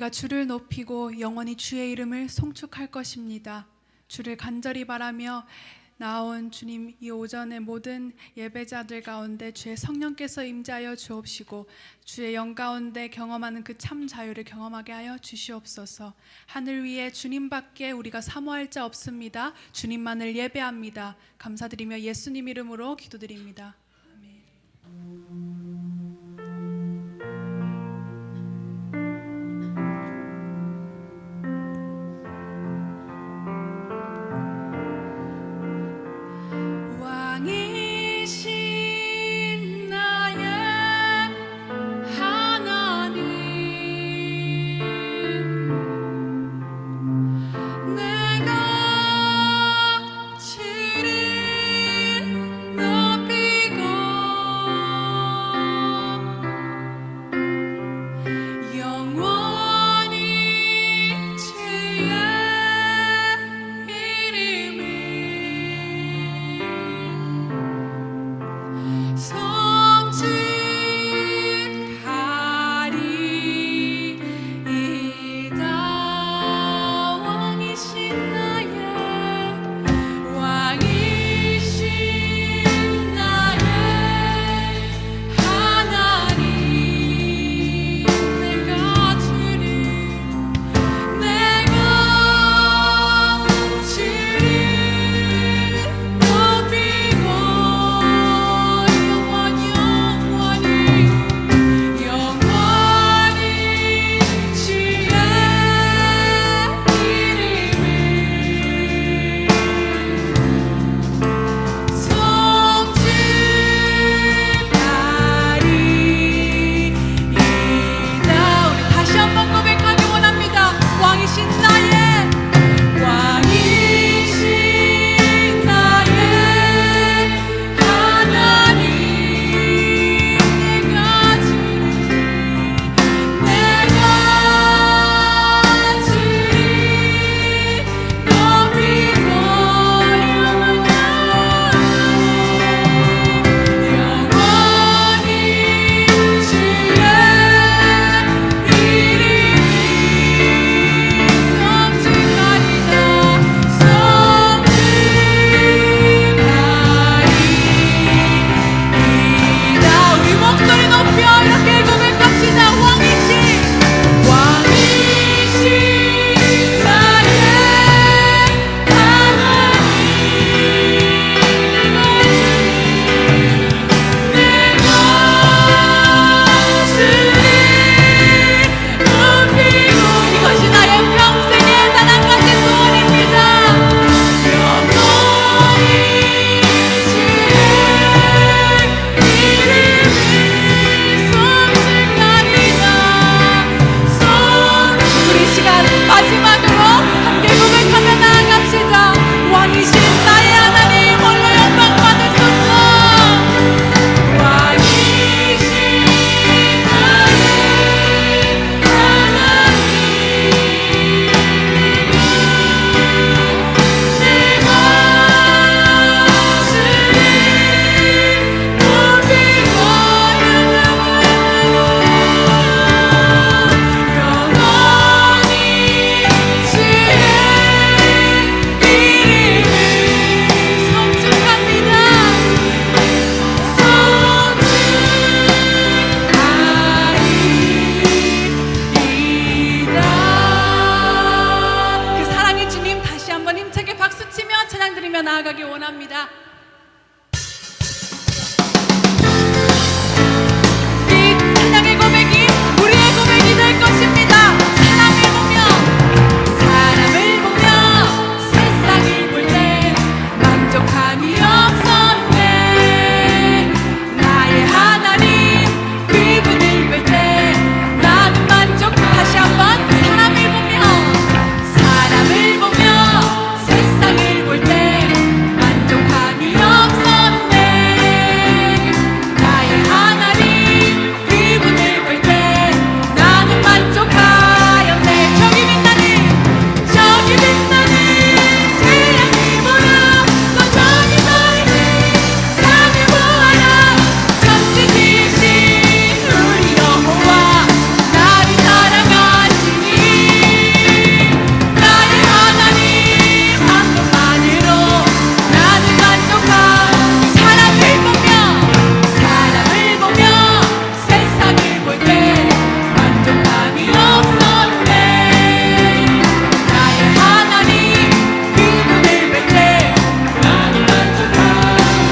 우리가 주를 높이고 영원히 주의 이름을 송축할 것입니다. 주를 간절히 바라며 나온 주님, 이 오전의 모든 예배자들 가운데 주의 성령께서 임재하여 주옵시고 주의 영 가운데 경험하는 그 참 자유를 경험하게 하여 주시옵소서. 하늘 위에 주님밖에 우리가 사모할 자 없습니다. 주님만을 예배합니다. 감사드리며 예수님 이름으로 기도드립니다. 높이고 나아가기 원합니다. 이 찬양의 고백이 우리의 고백이 될 것입니다. 사람을 보며 세상을 볼 때 만족함이 없었네. 나의 하나님 그분을 볼 때 나는 만족. 다시 한번 사람을 보며 세상을 볼 때 만족함이 없었네. 나의 하나님 그분을 볼 때 나는 만족하였네. 저기 빛나는 태양을 보라. 너 저기 서있는 산을 보아라. 천지 지으신 우리 여호와 나를 사랑하시니 나의 하나님 한 것만으로 나는 만족하. 사람을 보며 세상을 볼 때 만족함이 없었네. 나의 하나님 그분을 볼 때 나는 만족하.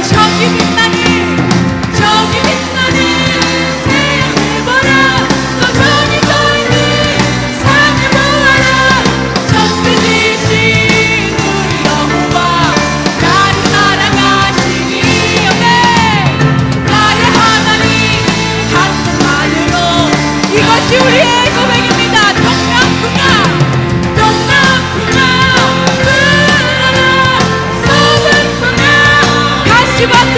저기 빛나는 태양을 보라. 너 저기 서있는 산을 보아라. 천지 지으신 우리 여호와 나를 사랑하시니 나의 하나님 한 분만으로. 이것이 우리의 고백입니다. 불어라. 서글프나 가시밭에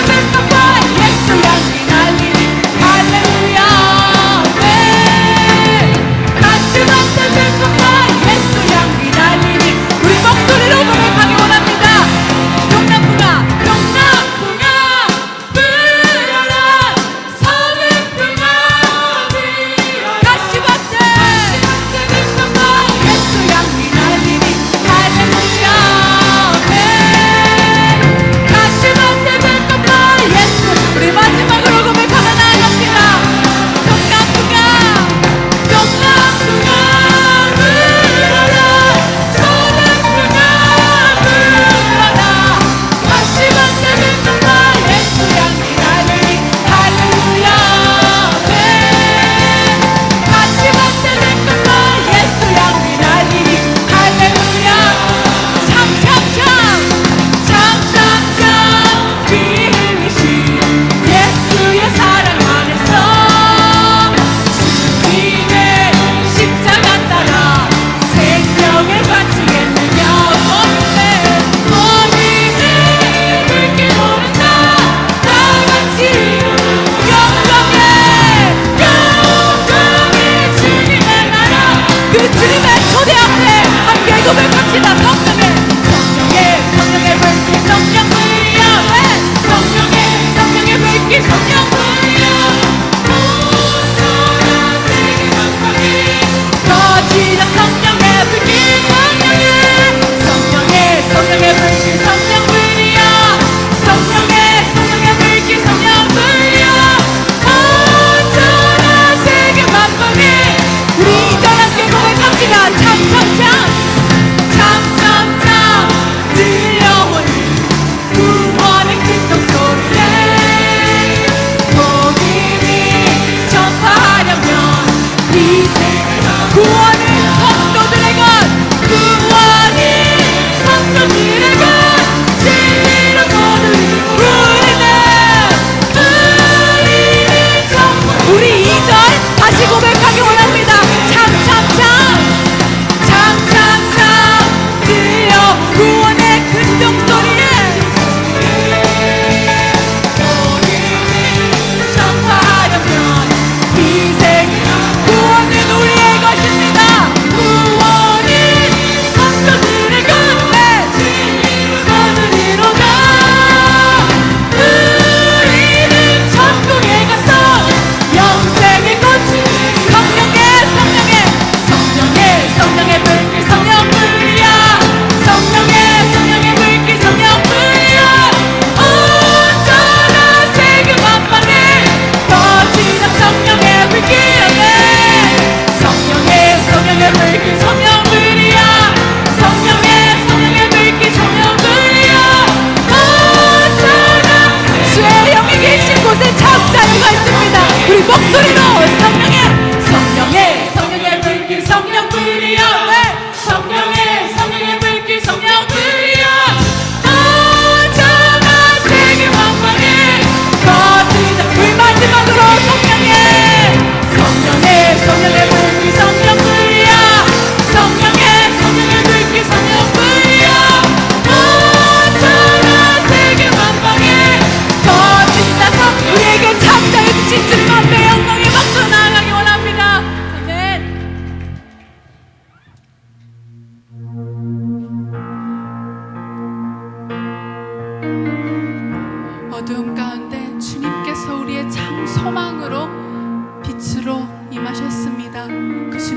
멜까봐 예수 향기 날리니 할렐루야. 가시밭에 멜까봐 예수 향기 날리니 우리 목소리로 고백하기 원합니다. 동남풍아 불어라. 서글프나 가시밭에 멜까봐 예수 향기 날리니 할렐루야. 가시밭에 멜까봐 예수. 우리 마지막으로 고백하며 나아갑니다. 동남풍아 불어라. 서글프나 불어라. 가시밭에 멜까봐 예수 향기 날리니 할렐루야. 가시밭에 멜까봐 예수 향기 날리니 할렐루야. 참참참 피 흘리신 예수의 사랑 안에서 주님의 십자가 따라 생명을 바치겠느냐. 어린애 붉게 오른다 다같이 영광의 주님의 나라. 그 주님의 초대 앞에 함께 고백합시다. 성령의 불길 성령불이여. 성령의 불길 성령불이여. 온전한 세계 만방에 터지는 성령의 불길 성령의 불길 성령불이여. 성령의 불길 성령불이여. 온전한 세계 만방에 우리 이전 함께 고백합시다. 참참참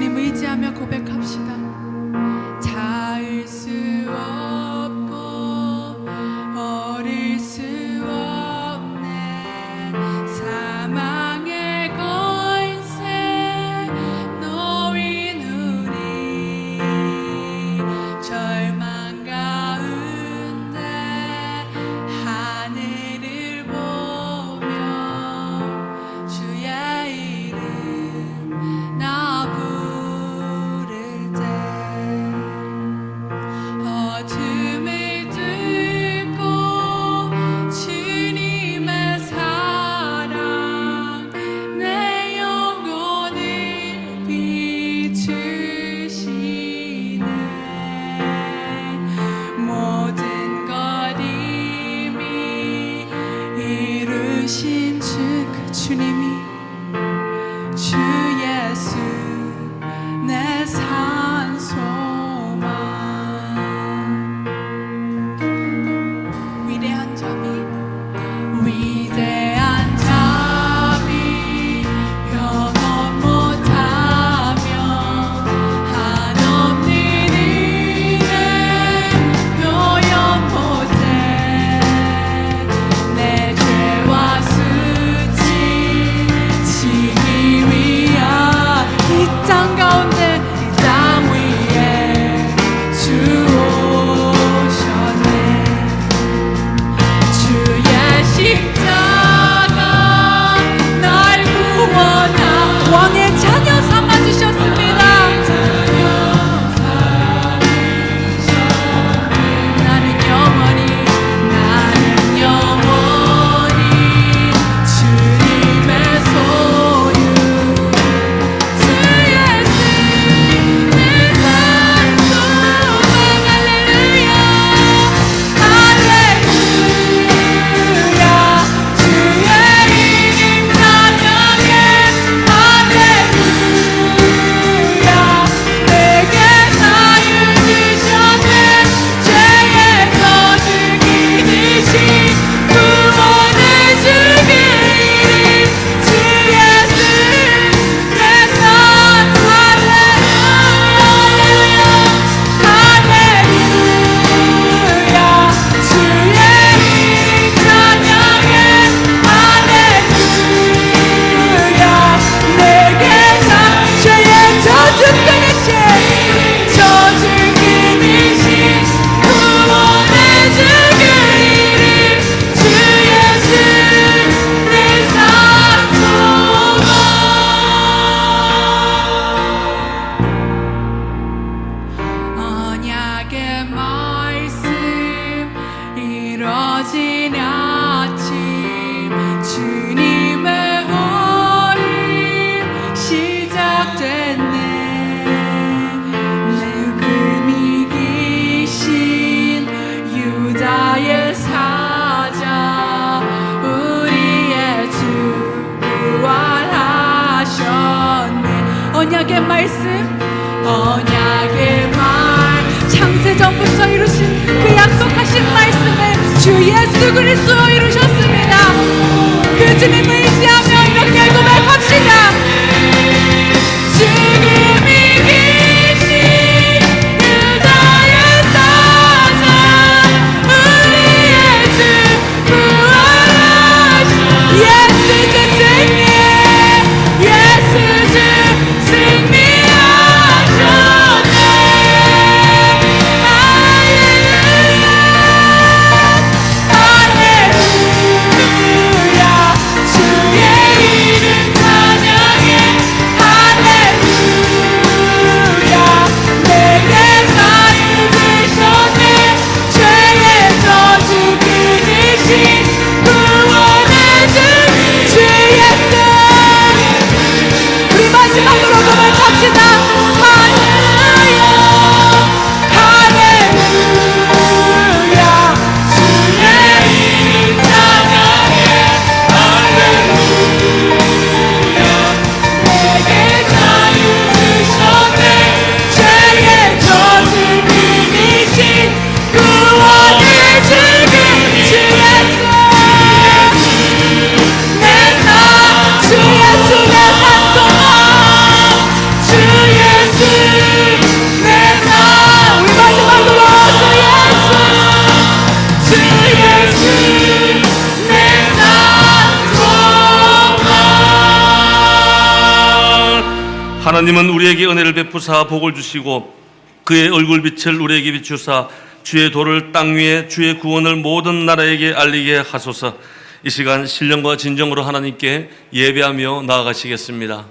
주님 의지하며 고백합시다. 닿을 수 없고 어릴 수 없네 사망의 권세 너윈 우리 절망 가운데 하늘을 보며 주의 이름 나 부를 때 어둠을 뚫고 주님의 사랑 내 영혼을 비추시네 모든 것 이미 이루신 주 그 주님이 주 예수 내 산소망 위대한 자비 영원 못하며 한없는 은혜 표현 못해 내 죄와 수치 지기 위한 이 땅 가운데 이 땅 위에 주 오셨네 주의 십자가 날 구원하 왕의 자녀 삼아주셨습니다. 나는 영원히 주님의 소유 주 예수 내 산소망 할렐루야 할렐루야 주의 이름 찬양해 할렐루야 내게 자유 주셨네 죄에서 죽이듯이 구원을 주길 주 예수 내 산 할렐루야 주의 이름 찬양해 할렐루야 내게 죄의 젖은 끊으신 구원해 주길 주 예수 내 산소망 언약의 말씀 이뤄진 아침 주님의 어림 시작됐네 죽음 이기신 유다의 사자 우리의 주 부활하셨네 언약의 말씀 창세전부터 이루신 그 약속하신 말씀을 주 예수 그리스도로 이루셨습니다. 그 주님 의지하며 이렇게 고백합시다. 죽음 이기신 유다의 사자 우리의 주 부활하신 예수 주 승리 예수 주 승리하셨네 할렐루야 주의 하나님은 우리에게 은혜를 베푸사 복을 주시고 그의 얼굴빛을 우리에게 비추사 주의 도를 땅 위에 주의 구원을 모든 나라에게 알리게 하소서. 이 시간 신령과 진정으로 하나님께 예배하며 나아가시겠습니다.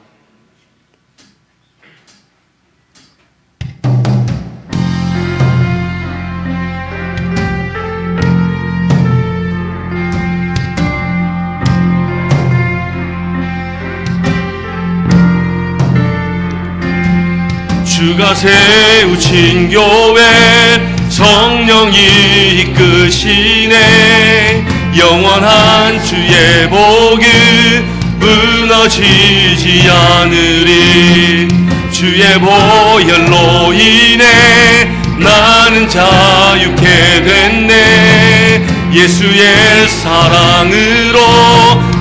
주가 세우신 교회 성령이 이끄시네. 영원한 주의 복을 무너지지 않으리. 주의 보혈로 인해 나는 자유케 됐네. 예수의 사랑으로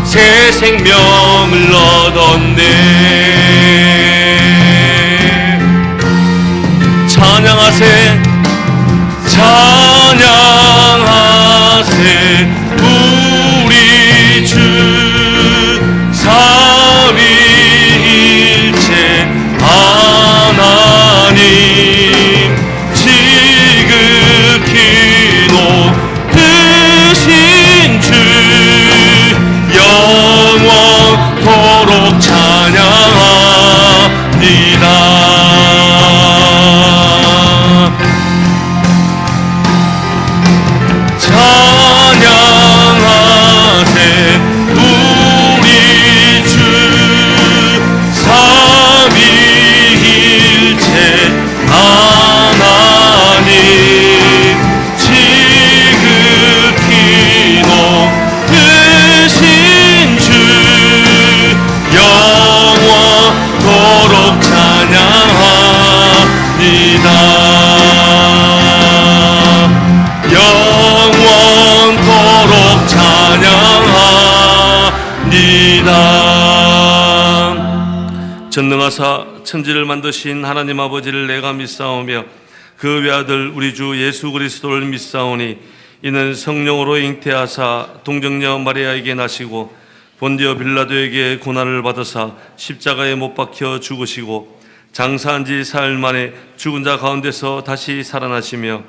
새 생명을 얻었네. 찬양하세 찬양하세 우리 주 삼위일체 하나님. 지극히 높으신 주 영원토록 찬양합니다. 찬양하세 우리 주 삼위일체 하나님. 지극히 높으신 주 영원토록 찬양합니다. 영원토록 찬양합니다. 전능하사 천지를 만드신 하나님 아버지를 내가 믿사오며 그 외아들 우리 주 예수 그리스도를 믿사오니 이는 성령으로 잉태하사 동정녀 마리아에게 나시고 본디오 빌라도에게 고난을 받으사 십자가에 못 박혀 죽으시고 장사한 지 사흘 만에 죽은 자 가운데서 다시 살아나시며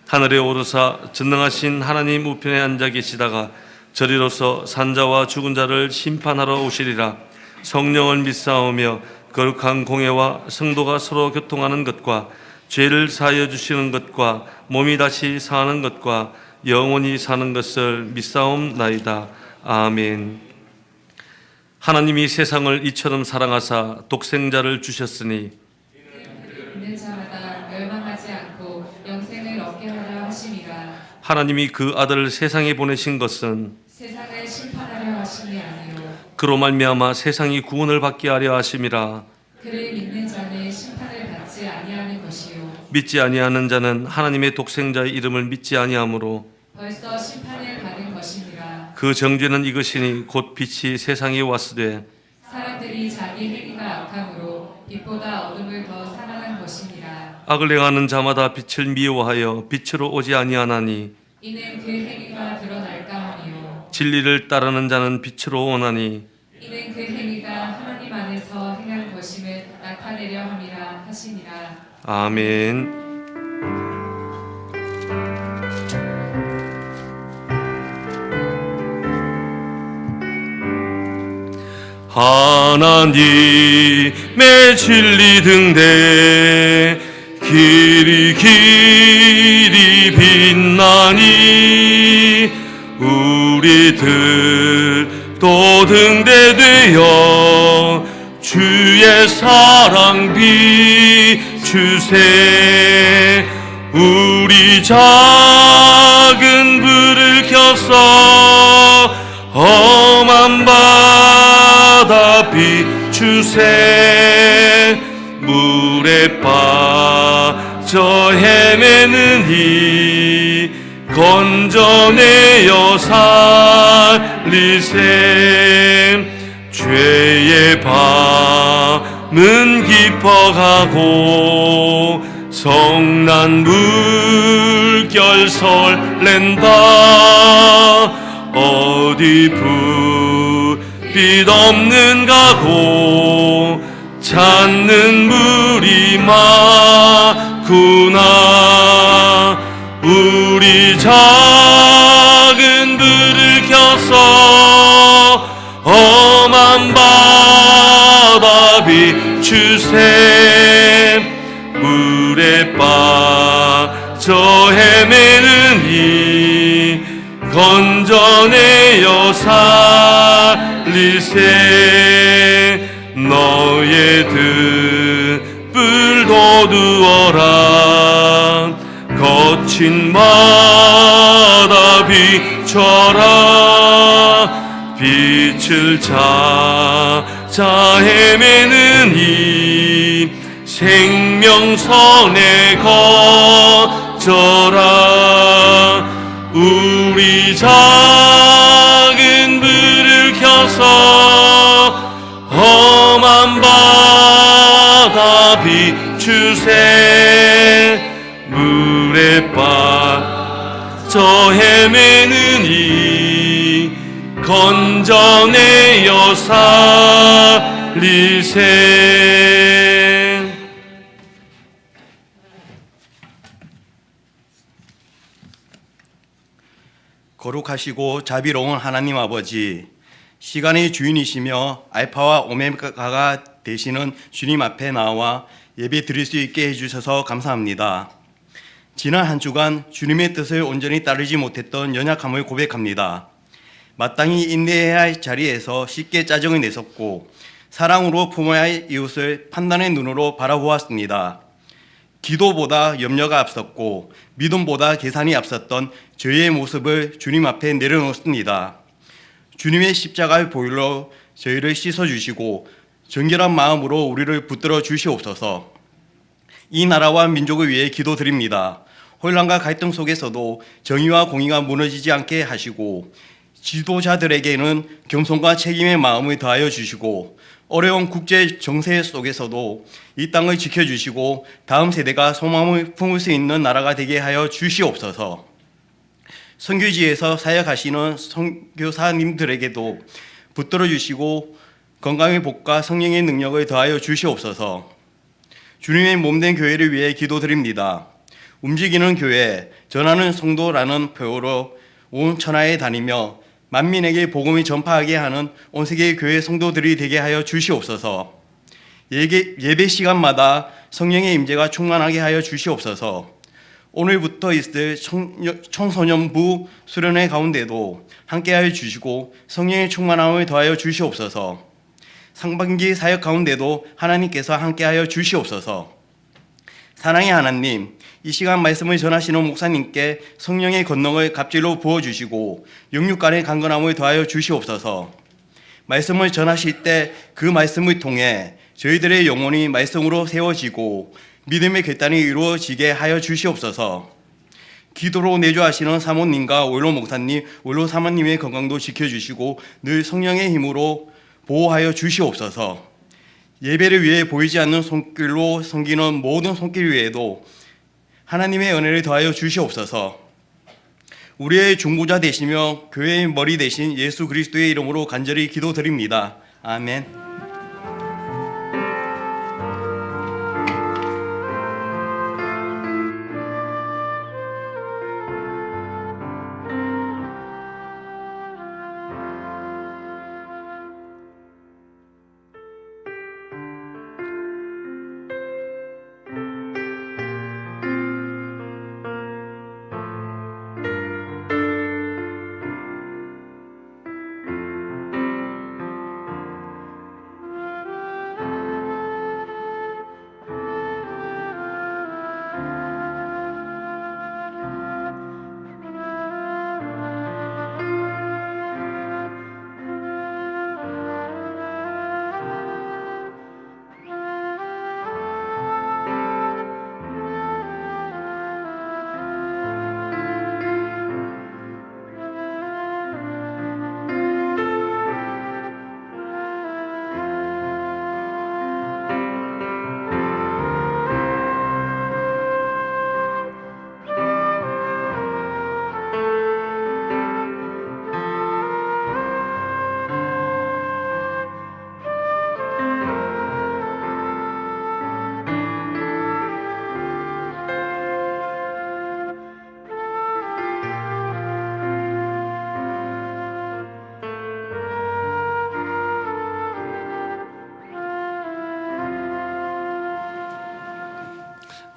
하늘에 오르사 전능하신 하나님 우편에 앉아 계시다가 저리로서 산자와 죽은 자를 심판하러 오시리라. 성령을 믿사오며 거룩한 공예와 성도가 서로 교통하는 것과 죄를 사하여 주시는 것과 몸이 다시 사는 것과 영원히 사는 것을 믿사옵나이다. 아멘. 하나님이 세상을 이처럼 사랑하사 독생자를 주셨으니 있는 자마다 멸망하지 않고 영생을 얻게 하려 하심이라. 하나님이 그 아들을 세상에 보내신 것은 세상을 심판하려 하심이 아니요 그로 말미암아 세상이 구원을 받게 하려 하심이라. 그를 믿는 자는 심판을 받지 아니하는 것이요 믿지 아니하는 자는 하나님의 독생자의 이름을 믿지 아니하므로 벌써 심판을 받은 것이니라. 그 정죄는 이것이니 곧 빛이 세상에 왔으되 사람들이 자기 행위가 악함으로 빛보다 어둠을 더 사랑한 것이니라. 악을 행하는 자마다 빛을 미워하여 빛으로 오지 아니하나니 이는 그 행위가 드러날까 하니요 진리를 따르는 자는 빛으로 오나니 이는 그 행위가 하나님 안에서 행한 것임을 나타내려 함이라 하시니라. 아멘. 하나님의 진리 등대 길이 길이 빛나니 우리들도 등대되어 주의 사랑 비추세. 우리 작은 불을 켜서 험한 바다 비추세. 물에 빠져 헤매는 이 건져내어 살리세. 죄의 밤은 깊어가고 성난 물결 설렌다. 어디 불빛 없는 가고 찾는 물이 많구나. 우리 작은 불을 켜서 험한 바다 비추세. 물에 빠져 헤매는 이 건져내어 살리세. 너의 등불 돋우어라. 거친 바다 비춰라. 빛을 찾아 헤매는 이 생명선에 거져라. 우리 작은 불을 켜서 험한 바다 비추세. 물에 빠져 헤매는 이 건져내어 살리세. 거룩하시고 자비로운 하나님 아버지, 시간의 주인이시며 알파와 오메가가 되시는 주님 앞에 나와 예배 드릴 수 있게 해주셔서 감사합니다. 지난 한 주간 주님의 뜻을 온전히 따르지 못했던 연약함을 고백합니다. 마땅히 인내해야 할 자리에서 쉽게 짜증을 냈었고, 사랑으로 품어야 할 이웃을 판단의 눈으로 바라보았습니다. 기도보다 염려가 앞섰고 믿음보다 계산이 앞섰던 저희의 모습을 주님 앞에 내려놓습니다. 주님의 십자가의 보혈로 저희를 씻어주시고 정결한 마음으로 우리를 붙들어 주시옵소서. 이 나라와 민족을 위해 기도드립니다. 혼란과 갈등 속에서도 정의와 공의가 무너지지 않게 하시고, 지도자들에게는 겸손과 책임의 마음을 더하여 주시고, 어려운 국제 정세 속에서도 이 땅을 지켜주시고 다음 세대가 소망을 품을 수 있는 나라가 되게 하여 주시옵소서. 선교지에서 사역하시는 선교사님들에게도 붙들어 주시고 건강의 복과 성령의 능력을 더하여 주시옵소서. 주님의 몸된 교회를 위해 기도드립니다. 움직이는 교회, 전하는 성도라는 표어로 온 천하에 다니며 만민에게 복음을 전파하게 하는 온 세계의 교회 성도들이 되게 하여 주시옵소서. 예배 시간마다 성령의 임재가 충만하게 하여 주시옵소서. 오늘부터 있을 청소년부 수련회 가운데도 함께하여 주시고 성령의 충만함을 더하여 주시옵소서. 상반기 사역 가운데도 하나님께서 함께하여 주시옵소서. 사랑의 하나님, 이 시간 말씀을 전하시는 목사님께 성령의 권능을 갑질로 부어주시고 영육간의 강건함을 더하여 주시옵소서. 말씀을 전하실 때 그 말씀을 통해 저희들의 영혼이 말씀으로 세워지고 믿음의 결단이 이루어지게 하여 주시옵소서. 기도로 내주하시는 사모님과 오일로 목사님, 오일로 사모님의 건강도 지켜주시고 늘 성령의 힘으로 보호하여 주시옵소서. 예배를 위해 보이지 않는 손길로 섬기는 모든 손길 위에도 하나님의 은혜를 더하여 주시옵소서. 우리의 중보자 되시며 교회의 머리 되신 예수 그리스도의 이름으로 간절히 기도드립니다. 아멘.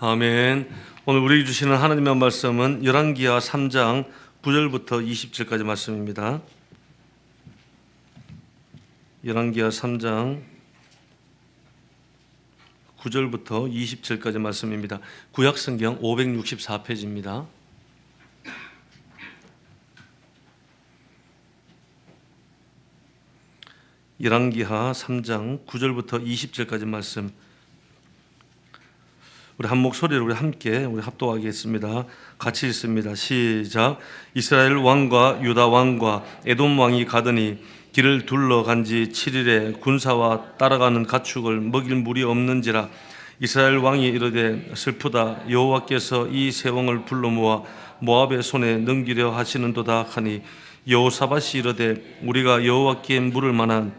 아멘. 오늘 우리에게 주시는 하나님의 말씀은 열왕기하 3장 9절부터 20절까지 말씀입니다. 열왕기하 3장 9절부터 20절까지 말씀입니다. 구약성경 564페이지입니다. 열왕기하 3장 9절부터 20절까지 말씀. 우리 한 목소리로 우리 함께 우리 합독하겠습니다. 같이 읽습니다. 시작. 이스라엘 왕과 유다 왕과 에돔 왕이 가더니 길을 둘러간 지 7일에 군사와 따라가는 가축을 먹일 물이 없는지라. 이스라엘 왕이 이르되 슬프다. 여호와께서 이 세 왕을 불러 모아 모압의 손에 넘기려 하시는도다 하니 여호사밧이 이르되 우리가 여호와께 물을 만한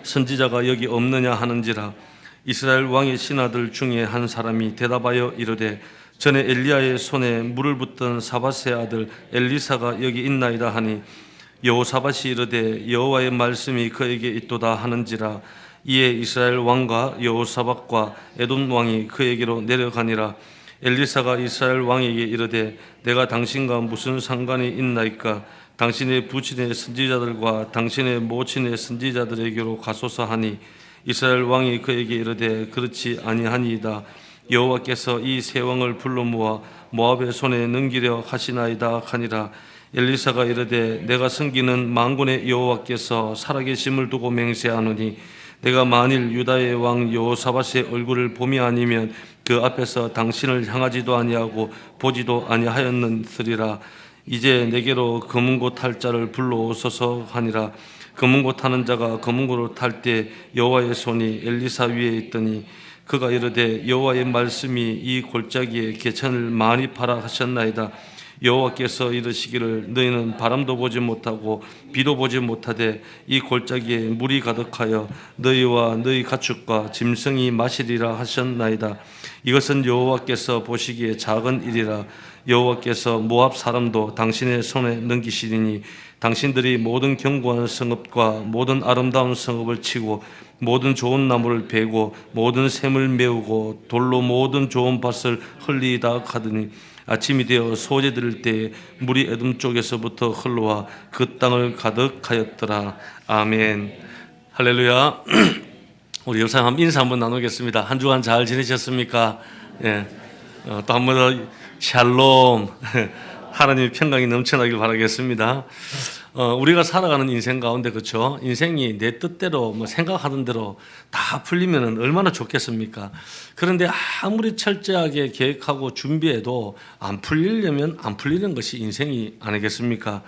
선지자가 여기 없느냐 하는지라. 이스라엘 왕의 신하들 중에 한 사람이 대답하여 이르되 전에 엘리야의 손에 물을 붓던 사밧의 아들 엘리사가 여기 있나이다 하니 여호사밧이 이르되 여호와의 말씀이 그에게 있도다 하는지라. 이에 이스라엘 왕과 여호사밧과 에돔 왕이 그에게로 내려가니라. 엘리사가 이스라엘 왕에게 이르되 내가 당신과 무슨 상관이 있나이까? 당신의 부친의 선지자들과 당신의 모친의 선지자들에게로 가소서 하니 이스라엘 왕이 그에게 이르되 그렇지 아니하니이다. 여호와께서 이 세 왕을 불러 모아 모압의 손에 넘기려 하시나이다 하니라. 엘리사가 이르되 내가 섬기는 만군의 여호와께서 살아계심을 두고 맹세하노니 내가 만일 유다의 왕 여호사밧의 얼굴을 봄이 아니면 그 앞에서 당신을 향하지도 아니하고 보지도 아니하였느니라. 이제 내게로 검은고 탈 자를 불러오소서 하니라. 검은고 타는 자가 검은고를 탈 때 여호와의 손이 엘리사 위에 있더니 그가 이르되 여호와의 말씀이 이 골짜기에 개천을 많이 파라 하셨나이다. 여호와께서 이르시기를 너희는 바람도 보지 못하고 비도 보지 못하되 이 골짜기에 물이 가득하여 너희와 너희 가축과 짐승이 마시리라 하셨나이다. 이것은 여호와께서 보시기에 작은 일이라. 여호와께서 모압 사람도 당신의 손에 넘기시리니 당신들이 모든 견고한 성읍과 모든 아름다운 성읍을 치고 모든 좋은 나무를 베고 모든 샘을 메우고 돌로 모든 좋은 밭을 흘리다 하더니 아침이 되어 소재 들을 때에 물이 에돔 쪽에서부터 흘러와 그 땅을 가득하였더라. 아멘. 할렐루야. 우리 옆사람 한번 인사 한번 나누겠습니다. 한 주간 잘 지내셨습니까? 예. 또 한 번 더 샬롬. 하나님의 평강이 넘쳐나길 바라겠습니다. 우리가 살아가는 인생 가운데 그렇죠? 인생이 내 뜻대로 뭐 생각하던 대로 다 풀리면 얼마나 좋겠습니까? 그런데 아무리 철저하게 계획하고 준비해도 안 풀리려면 안 풀리는 것이 인생이 아니겠습니까?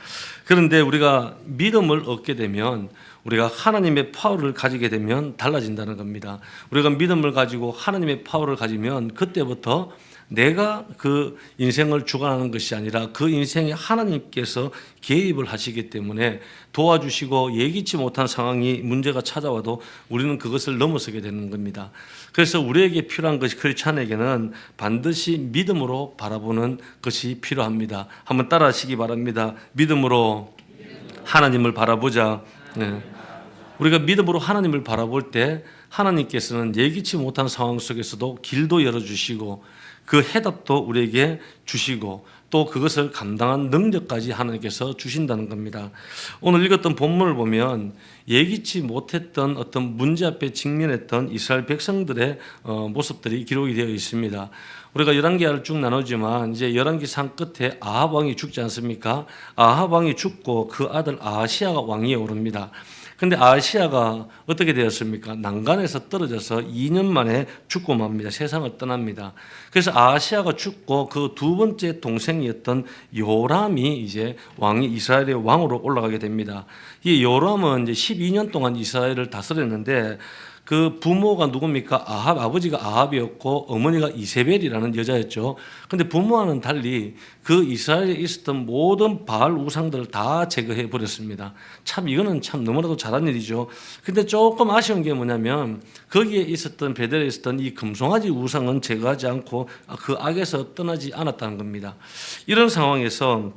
그런데 우리가 믿음을 얻게 되면 우리가 하나님의 파워를 가지게 되면 달라진다는 겁니다. 우리가 믿음을 가지고 하나님의 파워를 가지면 그때부터 내가 그 인생을 주관하는 것이 아니라 그 인생에 하나님께서 개입을 하시기 때문에 도와주시고 예기치 못한 상황이 문제가 찾아와도 우리는 그것을 넘어서게 되는 겁니다. 그래서 우리에게 필요한 것이 크리스찬에게는 반드시 믿음으로 바라보는 것이 필요합니다. 한번 따라 하시기 바랍니다. 믿음으로 하나님을 바라보자. 네. 우리가 믿음으로 하나님을 바라볼 때 하나님께서는 예기치 못한 상황 속에서도 길도 열어주시고 그 해답도 우리에게 주시고 또 그것을 감당한 능력까지 하나님께서 주신다는 겁니다. 오늘 읽었던 본문을 보면 예기치 못했던 어떤 문제 앞에 직면했던 이스라엘 백성들의 모습들이 기록이 되어 있습니다. 우리가 열왕기하를 쭉 나누지만 이제 열왕기상 끝에 아합 왕이 죽지 않습니까? 아합 왕이 죽고 그 아들 아하시야가 왕위에 오릅니다. 근데 아하시야가 어떻게 되었습니까? 난간에서 떨어져서 2년 만에 죽고 맙니다. 세상을 떠납니다. 그래서 아하시야가 죽고 그 두 번째 동생이었던 요람이 이제 왕이 이스라엘의 왕으로 올라가게 됩니다. 이 요람은 이제 12년 동안 이스라엘을 다스렸는데 그 부모가 누굽니까? 아합, 아버지가 아합이었고 어머니가 이세벨이라는 여자였죠. 근데 부모와는 달리 그 이스라엘에 있었던 모든 바알 우상들을 다 제거해 버렸습니다. 참 이거는 참 너무나도 잘한 일이죠. 근데 조금 아쉬운 게 뭐냐면 거기에 있었던 베델에 있었던 이 금송아지 우상은 제거하지 않고 그 악에서 떠나지 않았다는 겁니다. 이런 상황에서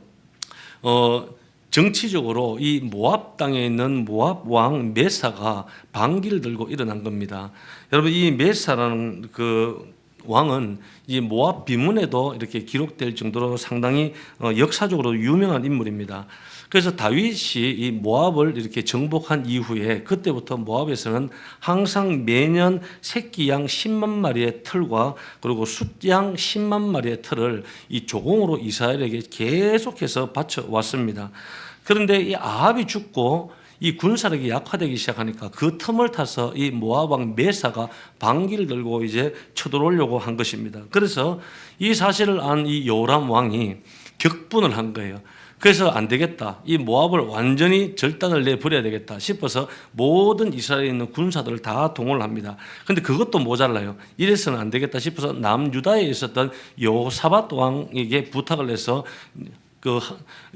정치적으로 이 모압 땅에 있는 모압 왕 메사가 반기를 들고 일어난 겁니다. 여러분 이 메사라는 그 왕은 이 모압 비문에도 이렇게 기록될 정도로 상당히 역사적으로 유명한 인물입니다. 그래서 다윗이 이 모압을 이렇게 정복한 이후에 그때부터 모압에서는 항상 매년 새끼 양 10만 마리의 털과 그리고 숫양 10만 마리의 털을 이 조공으로 이스라엘에게 계속해서 바쳐 왔습니다. 그런데 이 아합이 죽고 이 군사력이 약화되기 시작하니까 그 틈을 타서 이 모압 왕 메사가 방기를 들고 이제 쳐들어오려고 한 것입니다. 그래서 이 사실을 안 이 요람 왕이 격분을 한 거예요. 그래서 안 되겠다. 이 모압을 완전히 절단을 내버려야 되겠다 싶어서 모든 이스라엘에 있는 군사들을 다 동원을 합니다. 그런데 그것도 모자라요. 이래서는 안 되겠다 싶어서 남유다에 있었던 여호사밧 왕에게 부탁을 해서 그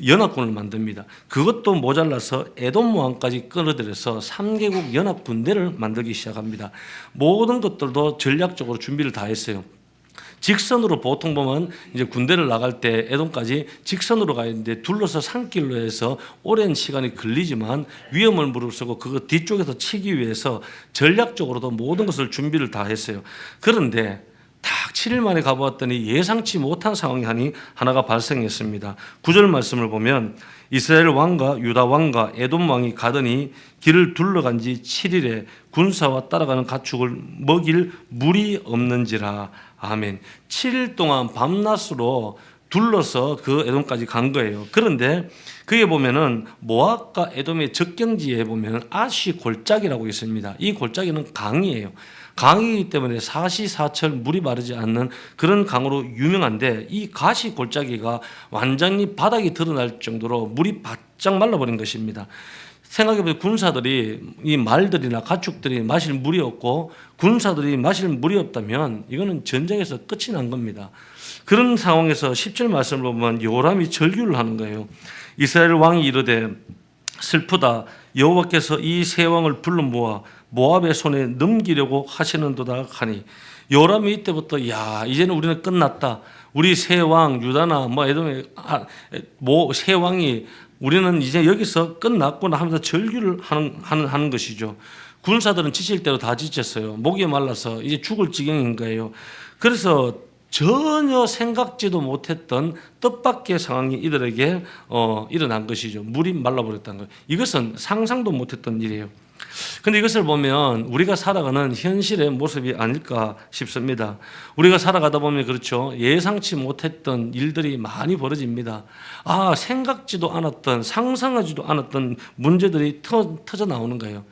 연합군을 만듭니다. 그것도 모자라서 에돔 왕까지 끌어들여서 3개국 연합 군대를 만들기 시작합니다. 모든 것들도 전략적으로 준비를 다 했어요. 직선으로 보통 보면 이제 군대를 나갈 때 에돔까지 직선으로 가야 되는데 둘러서 산길로 해서 오랜 시간이 걸리지만 위험을 무릅쓰고 그거 뒤쪽에서 치기 위해서 전략적으로도 모든 것을 준비를 다 했어요. 그런데 딱 7일 만에 가보았더니 예상치 못한 상황이 하나가 발생했습니다. 9절 말씀을 보면 이스라엘 왕과 유다 왕과 에돔 왕이 가더니 길을 둘러간 지 7일에 군사와 따라가는 가축을 먹일 물이 없는지라. 아멘. 7일 동안 밤낮으로 둘러서 그 에돔까지 간 거예요. 그런데 그에 보면은 모압과 에돔의 접경지에 보면 아시 골짜기라고 있습니다. 이 골짜기는 강이에요. 강이기 때문에 사시사철 물이 마르지 않는 그런 강으로 유명한데 이 가시 골짜기가 완전히 바닥이 드러날 정도로 물이 바짝 말라버린 것입니다. 생각해보면 군사들이 이 말들이나 가축들이 마실 물이 없고 군사들이 마실 물이 없다면 이거는 전쟁에서 끝이 난 겁니다. 그런 상황에서 10절 말씀을 보면 요람이 절규를 하는 거예요. 이스라엘 왕이 이르되 슬프다. 여호와께서 이 세 왕을 불러 모아 모압의 손에 넘기려고 하시는도다 하니 요람이 이때부터 야 이제는 우리는 끝났다. 우리 세 왕 유다나 뭐 에돔의 세 왕이 우리는 이제 여기서 끝났구나 하면서 절규를 하는 것이죠. 군사들은 지칠 대로 다 지쳤어요. 목이 말라서 이제 죽을 지경인 거예요. 그래서 전혀 생각지도 못했던 뜻밖의 상황이 이들에게 일어난 것이죠. 물이 말라버렸다는 거예요. 이것은 상상도 못했던 일이에요. 그런데 이것을 보면 우리가 살아가는 현실의 모습이 아닐까 싶습니다. 우리가 살아가다 보면 그렇죠. 예상치 못했던 일들이 많이 벌어집니다. 생각지도 않았던 상상하지도 않았던 문제들이 터져 나오는 거예요.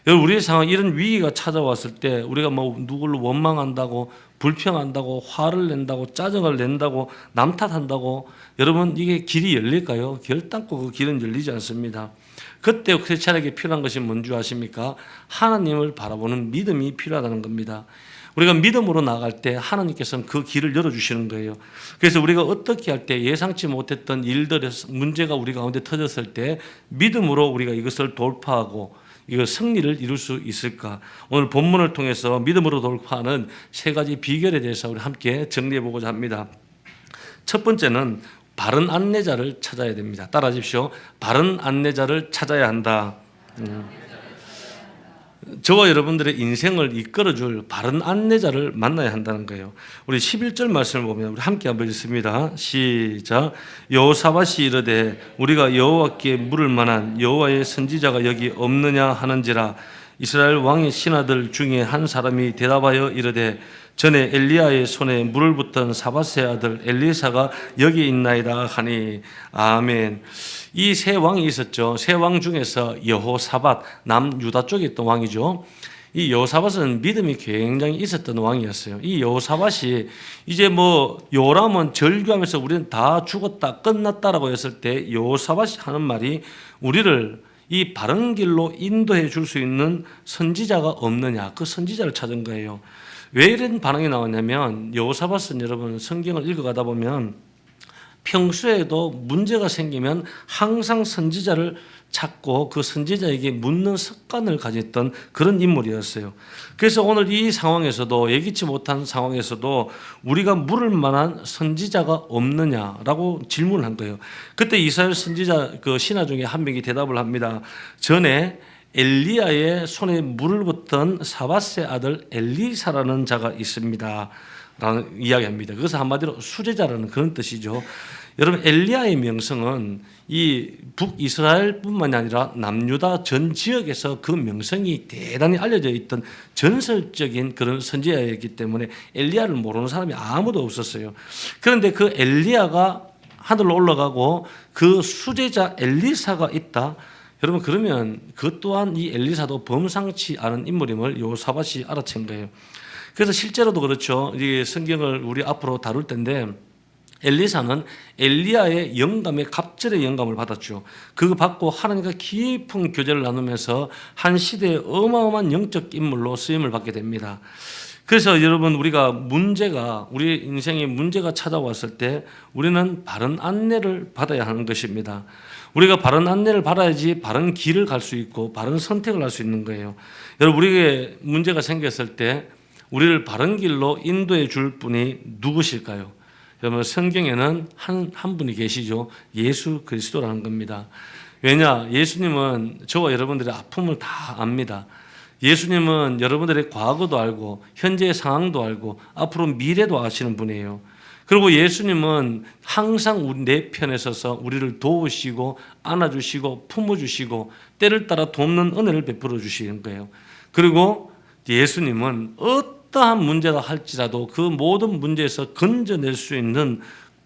우리의 상황 이런 위기가 찾아왔을 때 우리가 뭐 누구를 원망한다고 불평한다고 화를 낸다고 짜증을 낸다고 남 탓한다고 여러분 이게 길이 열릴까요? 결단코 그 길은 열리지 않습니다. 그때 크리스찬에게 필요한 것이 뭔지 아십니까? 하나님을 바라보는 믿음이 필요하다는 겁니다. 우리가 믿음으로 나갈 때 하나님께서는 그 길을 열어주시는 거예요. 그래서 우리가 어떻게 할 때 예상치 못했던 일들에서 문제가 우리 가운데 터졌을 때 믿음으로 우리가 이것을 돌파하고 이거 승리를 이룰 수 있을까? 오늘 본문을 통해서 믿음으로 돌파하는 세 가지 비결에 대해서 우리 함께 정리해 보고자 합니다. 첫 번째는 바른 안내자를 찾아야 됩니다. 따라하십시오. 바른 안내자를 찾아야 한다. 저와 여러분들의 인생을 이끌어줄 바른 안내자를 만나야 한다는 거예요. 우리 11절 말씀을 보면 우리 함께 한번 읽습니다. 시작. 여호사밧이 이르되 우리가 여호와께 물을 만한 여호와의 선지자가 여기 없느냐 하는지라. 이스라엘 왕의 신하들 중에 한 사람이 대답하여 이르되 전에 엘리야의 손에 물을 붓던 사밧의 아들 엘리사가 여기 있나이다 하니. 아멘. 이 세 왕이 있었죠. 세 왕 중에서 여호사밧, 남유다 쪽에 있던 왕이죠. 이 여호사밧은 믿음이 굉장히 있었던 왕이었어요. 이 여호사밧이 이제 뭐 요람은 절규하면서 우리는 다 죽었다 끝났다라고 했을 때 여호사밧이 하는 말이 우리를 이 바른 길로 인도해 줄 수 있는 선지자가 없느냐, 그 선지자를 찾은 거예요. 왜 이런 반응이 나왔냐면 여호사밧은 여러분 성경을 읽어가다 보면 평소에도 문제가 생기면 항상 선지자를 찾고 그 선지자에게 묻는 습관을 가졌던 그런 인물이었어요. 그래서 오늘 이 상황에서도 예기치 못한 상황에서도 우리가 물을 만한 선지자가 없느냐라고 질문을 한 거예요. 그때 이스라엘 선지자 그 신하 중에 한 명이 대답을 합니다. 전에 엘리야의 손에 물을 붓던 사밧의 아들 엘리사라는 자가 있습니다. 라는 이야기합니다. 그것은 한마디로 수제자라는 그런 뜻이죠. 여러분, 엘리야의 명성은 이 북이스라엘뿐만이 아니라 남유다 전 지역에서 그 명성이 대단히 알려져 있던 전설적인 그런 선지자였기 때문에 엘리야를 모르는 사람이 아무도 없었어요. 그런데 그 엘리야가 하늘로 올라가고 그 수제자 엘리사가 있다. 여러분, 그러면 그 또한 이 엘리사도 범상치 않은 인물임을 여호사밧이 알아챈 거예요. 그래서 실제로도 그렇죠. 이 성경을 우리 앞으로 다룰 텐데 엘리사는 엘리야의 영감에 갑절의 영감을 받았죠. 그거 받고 하나님과 깊은 교제를 나누면서 한 시대의 어마어마한 영적 인물로 쓰임을 받게 됩니다. 그래서 여러분, 우리 인생에 문제가 찾아왔을 때 우리는 바른 안내를 받아야 하는 것입니다. 우리가 바른 안내를 받아야지 바른 길을 갈 수 있고 바른 선택을 할 수 있는 거예요. 여러분, 우리에게 문제가 생겼을 때 우리를 바른 길로 인도해 줄 분이 누구실까요? 여러분, 성경에는 한 분이 계시죠. 예수 그리스도라는 겁니다. 왜냐? 예수님은 저와 여러분들의 아픔을 다 압니다. 예수님은 여러분들의 과거도 알고 현재의 상황도 알고 앞으로 미래도 아시는 분이에요. 그리고 예수님은 항상 내 편에 서서 우리를 도우시고 안아주시고 품어주시고 때를 따라 돕는 은혜를 베풀어 주시는 거예요. 그리고 예수님은 어떠한 문제가 할지라도 그 모든 문제에서 건져낼 수 있는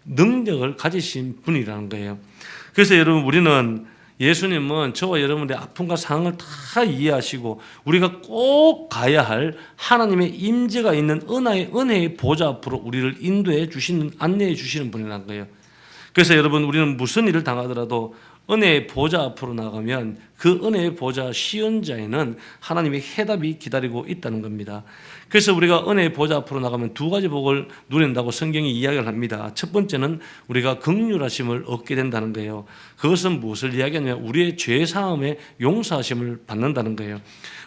능력을 가지신 분이라는 거예요. 그래서 여러분, 우리는 예수님은 저와 여러분의 아픔과 상황을 다 이해하시고 우리가 꼭 가야 할 하나님의 임재가 있는 은혜의 보좌 앞으로 우리를 인도해 주시는, 안내해 주시는 분이라는 거예요. 그래서 여러분, 우리는 무슨 일을 당하더라도 은혜의 보좌 앞으로 나가면 그 은혜의 보좌 시연자에는 하나님의 해답이 기다리고 있다는 겁니다. 그래서 우리가 은혜의 보좌 앞으로 나가면 두 가지 복을 누린다고 성경이 이야기를 합니다. 첫 번째는 우리가 긍휼하심을 얻게 된다는 거예요. 그것은 무엇을 이야기하냐면 우리의 죄 사함의 용서하심을 받는다는 거예요.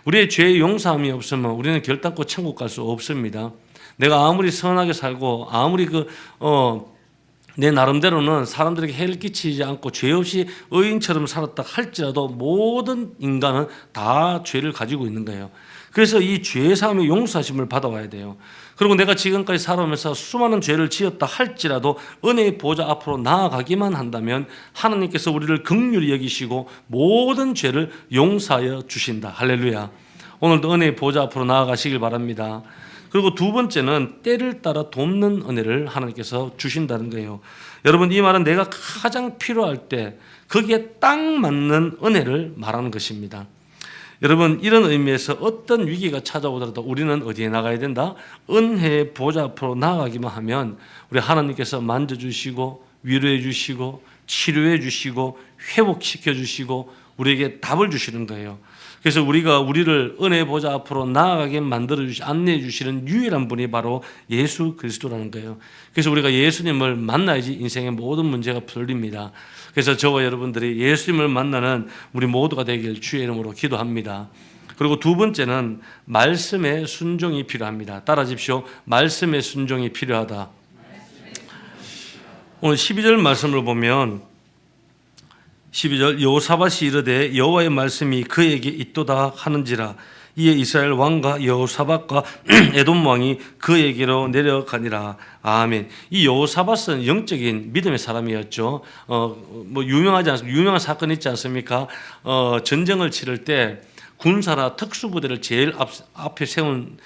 우리의 죄의 용서함이 없으면 우리는 결단코 천국 갈 수 없습니다. 내가 아무리 선하게 살고 아무리 내 나름대로는 사람들에게 해를 끼치지 않고 죄 없이 의인처럼 살았다 할지라도 모든 인간은 다 죄를 가지고 있는 거예요. 그래서 이 죄 사함의 용서하심을 받아와야 돼요. 그리고 내가 지금까지 살아오면서 수많은 죄를 지었다 할지라도 은혜의 보좌 앞으로 나아가기만 한다면 하나님께서 우리를 긍휼히 여기시고 모든 죄를 용서하여 주신다. 할렐루야. 오늘도 은혜의 보좌 앞으로 나아가시길 바랍니다. 그리고 두 번째는 때를 따라 돕는 은혜를 하나님께서 주신다는 거예요. 여러분, 이 말은 내가 가장 필요할 때 거기에 딱 맞는 은혜를 말하는 것입니다. 여러분, 이런 의미에서 어떤 위기가 찾아오더라도 우리는 어디에 나가야 된다? 은혜의 보좌 앞으로 나아가기만 하면 우리 하나님께서 만져주시고 위로해 주시고 치료해 주시고 회복시켜 주시고 우리에게 답을 주시는 거예요. 그래서 우리를 은혜의 보좌 앞으로 나아가게 만들어주시, 안내해 주시는 유일한 분이 바로 예수 그리스도라는 거예요. 그래서 우리가 예수님을 만나야지 인생의 모든 문제가 풀립니다. 그래서 저와 여러분들이 예수님을 만나는 우리 모두가 되길 주의 이름으로 기도합니다. 그리고 두 번째는 말씀의 순종이 필요합니다. 따라하십시오. 말씀의 순종이 필요하다. 오늘 12절 말씀을 보면 12절 여호사밧이 이르되 여호와의 말씀이 그에게 있도다 하는지라 이에 이스라엘 왕과 여호사밧과 에돔 왕이 그에게로 내려가니라. 아멘. 이 여호사밧은 영적인 믿음의 사람이었죠. 유명한 사건이 있지 않습니까? 전쟁을 치를 때 군사나 특수부대를 제일 앞에 세운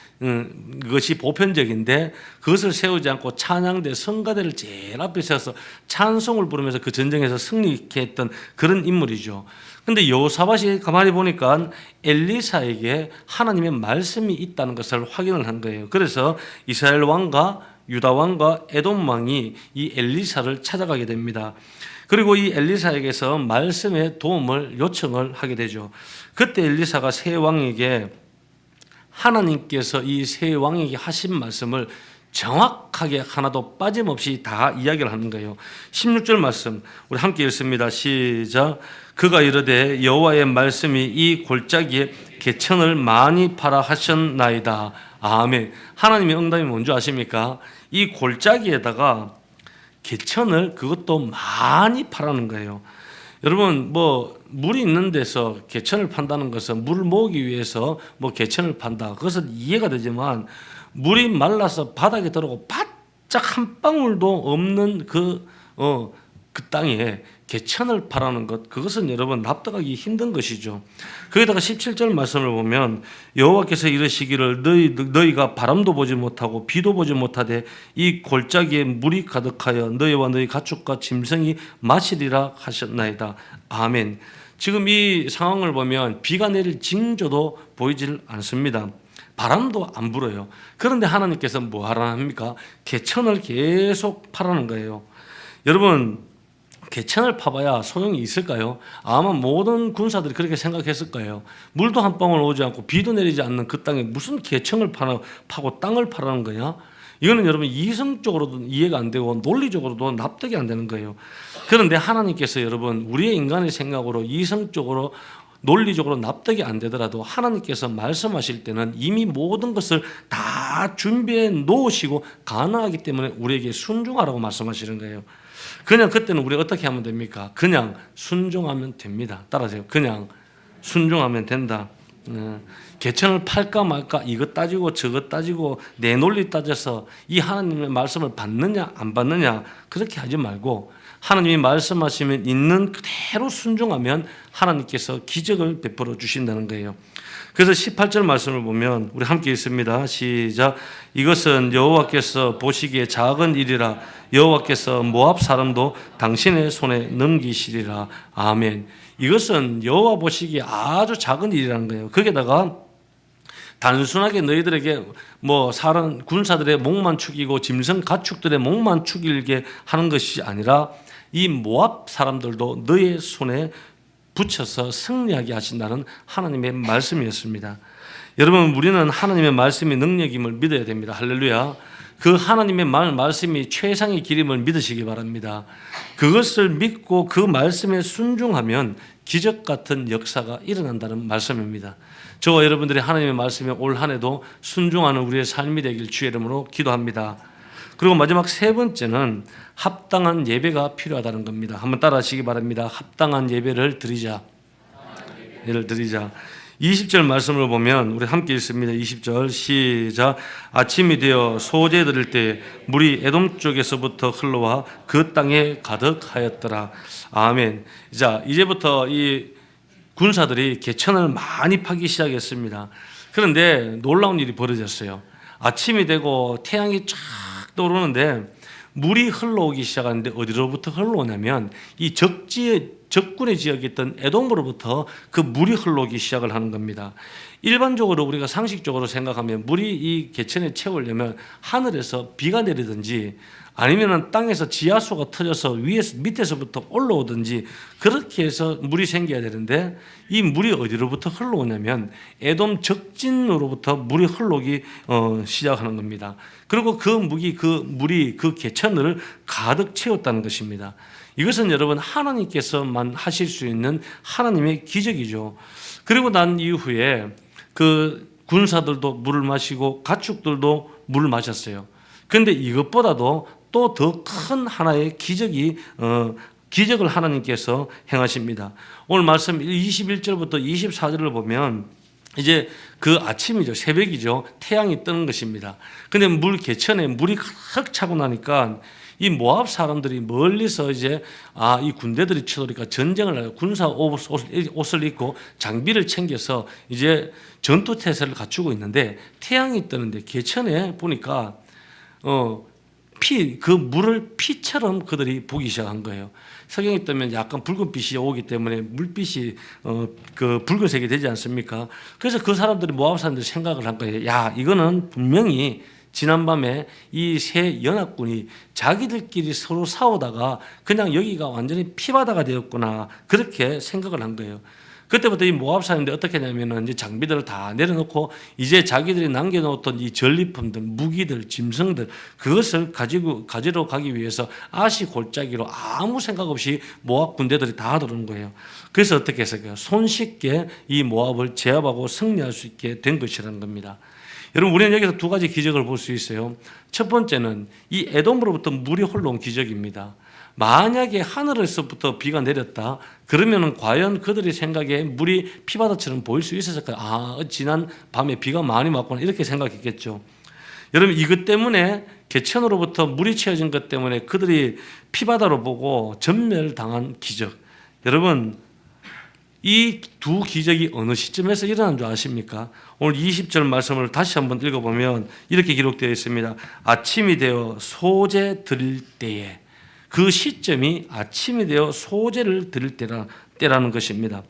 것이 보편적인데 그것을 세우지 않고 찬양대 성가대를 제일 앞에 세워서 찬송을 부르면서 그 전쟁에서 승리케 했던 그런 인물이죠. 그런데 여호사밧이 가만히 보니까 엘리사에게 하나님의 말씀이 있다는 것을 확인을 한 거예요. 그래서 이스라엘 왕과 유다 왕과 에돔 왕이 이 엘리사를 찾아가게 됩니다. 그리고 이 엘리사에게서 말씀의 도움을 요청을 하게 되죠. 그때 엘리사가 새 왕에게 하나님께서 이 새 왕에게 하신 말씀을 정확하게 하나도 빠짐없이 다 이야기를 하는 거예요. 16절 말씀 우리 함께 읽습니다. 시작. 그가 이르되 여호와의 말씀이 이 골짜기에 개천을 많이 파라 하셨나이다. 아멘. 하나님의 응답이 뭔지 아십니까? 이 골짜기에다가 개천을 그것도 많이 파라는 거예요. 여러분, 물이 있는 데서 개천을 판다는 것은 물을 모으기 위해서 개천을 판다. 그것은 이해가 되지만 물이 말라서 바닥에 들어오고 바짝 한 방울도 없는 그 땅에 개천을 파라는 것, 그것은 여러분 납득하기 힘든 것이죠. 거기다가 17절 말씀을 보면 여호와께서 이르시기를 너희가 바람도 보지 못하고 비도 보지 못하되 이 골짜기에 물이 가득하여 너희와 너희 가축과 짐승이 마시리라 하셨나이다. 아멘. 지금 이 상황을 보면 비가 내릴 징조도 보이질 않습니다. 바람도 안 불어요. 그런데 하나님께서 뭐 하라 합니까? 개천을 계속 파라는 거예요. 여러분, 개천을 파봐야 소용이 있을까요? 아마 모든 군사들이 그렇게 생각했을 거예요. 물도 한 방울 오지 않고 비도 내리지 않는 그 땅에 무슨 개천을 파고 땅을 파라는 거냐? 이거는 여러분 이성적으로도 이해가 안 되고 논리적으로도 납득이 안 되는 거예요. 그런데 하나님께서 여러분 우리의 인간의 생각으로 이성적으로 논리적으로 납득이 안 되더라도 하나님께서 말씀하실 때는 이미 모든 것을 다 준비해 놓으시고 가능하기 때문에 우리에게 순종하라고 말씀하시는 거예요. 그냥 그때는 우리가 어떻게 하면 됩니까? 그냥 순종하면 됩니다. 따라하세요. 그냥 순종하면 된다. 개천을 팔까 말까 이것 따지고 저것 따지고 내 논리 따져서 이 하나님의 말씀을 받느냐 안 받느냐 그렇게 하지 말고 하나님이 말씀하시면 있는 그대로 순종하면 하나님께서 기적을 베풀어 주신다는 거예요. 그래서 18절 말씀을 보면 우리 함께 읽습니다. 시작. 이것은 여호와께서 보시기에 작은 일이라 여호와께서 모압 사람도 당신의 손에 넘기시리라. 아멘. 이것은 여호와 보시기에 아주 작은 일이라는 거예요. 거기다가 단순하게 너희들에게 뭐 사람 군사들의 목만 축이고 짐승 가축들의 목만 축일게 하는 것이 아니라 이 모압 사람들도 너의 손에 붙여서 승리하게 하신다는 하나님의 말씀이었습니다. 여러분, 우리는 하나님의 말씀이 능력임을 믿어야 됩니다. 할렐루야. 그 하나님의 말씀이 최상의 길임을 믿으시기 바랍니다. 그것을 믿고 그 말씀에 순종하면 기적 같은 역사가 일어난다는 말씀입니다. 저와 여러분들이 하나님의 말씀에 올 한 해도 순종하는 우리의 삶이 되길 주의 이름으로 기도합니다. 그리고 마지막 세 번째는 합당한 예배가 필요하다는 겁니다. 한번 따라 하시기 바랍니다. 합당한 예배를 드리자. 예를 드리자. 20절 말씀을 보면 우리 함께 읽습니다. 20절 시작. 아침이 되어 소재 드릴 때 물이 에돔 쪽에서부터 흘러와 그 땅에 가득하였더라. 아멘. 자, 이제부터 이 군사들이 개천을 많이 파기 시작했습니다. 그런데 놀라운 일이 벌어졌어요. 아침이 되고 태양이 쫙 떠오르는데 물이 흘러오기 시작하는데 어디로부터 흘러오냐면 이 적군의 지역에 있던 에돔으로부터 그 물이 흘러오기 시작을 하는 겁니다. 일반적으로 우리가 상식적으로 생각하면 물이 이 개천에 채우려면 하늘에서 비가 내리든지 아니면 땅에서 지하수가 터져서 밑에서부터 올라오든지 그렇게 해서 물이 생겨야 되는데 이 물이 어디로부터 흘러오냐면 에돔 적진으로부터 물이 흘러오기 시작하는 겁니다. 그리고 그 물이 그 개천을 가득 채웠다는 것입니다. 이것은 여러분 하나님께서만 하실 수 있는 하나님의 기적이죠. 그리고 난 이후에 그 군사들도 물을 마시고 가축들도 물을 마셨어요. 그런데 이것보다도 또 더 큰 하나의 기적을 하나님께서 행하십니다. 오늘 말씀 21절부터 24절을 보면 이제 그 아침이죠. 새벽이죠. 태양이 뜨는 것입니다. 근데 개천에 물이 가득 차고 나니까 이 모압 사람들이 멀리서 이제 이 군대들이 쳐들으니까 전쟁을 하고 군사 옷을 입고 장비를 챙겨서 이제 전투 태세를 갖추고 있는데 태양이 뜨는데 개천에 보니까 그 물을 피처럼 그들이 보기 시작한 거예요. 석영이 뜨면 약간 붉은빛이 오기 때문에 물빛이 그 붉은색이 되지 않습니까? 그래서 그 사람들이 모압 사람들이 생각을 한 거예요. 야, 이거는 분명히 지난밤에 이 세 연합군이 자기들끼리 서로 싸우다가 그냥 여기가 완전히 피바다가 되었구나 그렇게 생각을 한 거예요. 그때부터 이 모압 사람들이 어떻게 하냐면은 이제 장비들을 다 내려놓고 이제 자기들이 남겨놓았던 이 전리품들, 무기들, 짐승들 그것을 가지러 가기 위해서 아시 골짜기로 아무 생각 없이 모압 군대들이 다 들어오는 거예요. 그래서 어떻게 했을까요? 손쉽게 이 모압을 제압하고 승리할 수 있게 된 것이라는 겁니다. 여러분, 우리는 여기서 두 가지 기적을 볼 수 있어요. 첫 번째는 이 에돔으로부터 물이 흘러온 기적입니다. 만약에 하늘에서부터 비가 내렸다 그러면은 과연 그들의 생각에 물이 피바다처럼 보일 수 있었을까요? 지난 밤에 비가 많이 왔구나 이렇게 생각했겠죠. 여러분 이것 때문에 개천으로부터 물이 채워진 것 때문에 그들이 피바다로 보고 전멸당한 기적. 여러분 이 두 기적이 어느 시점에서 일어난 줄 아십니까? 오늘 20절 말씀을 다시 한번 읽어보면 이렇게 기록되어 있습니다. 아침이 되어 소재 드릴 때에, 그 시점이 아침이 되어 소재를 드릴 때라는 것입니다.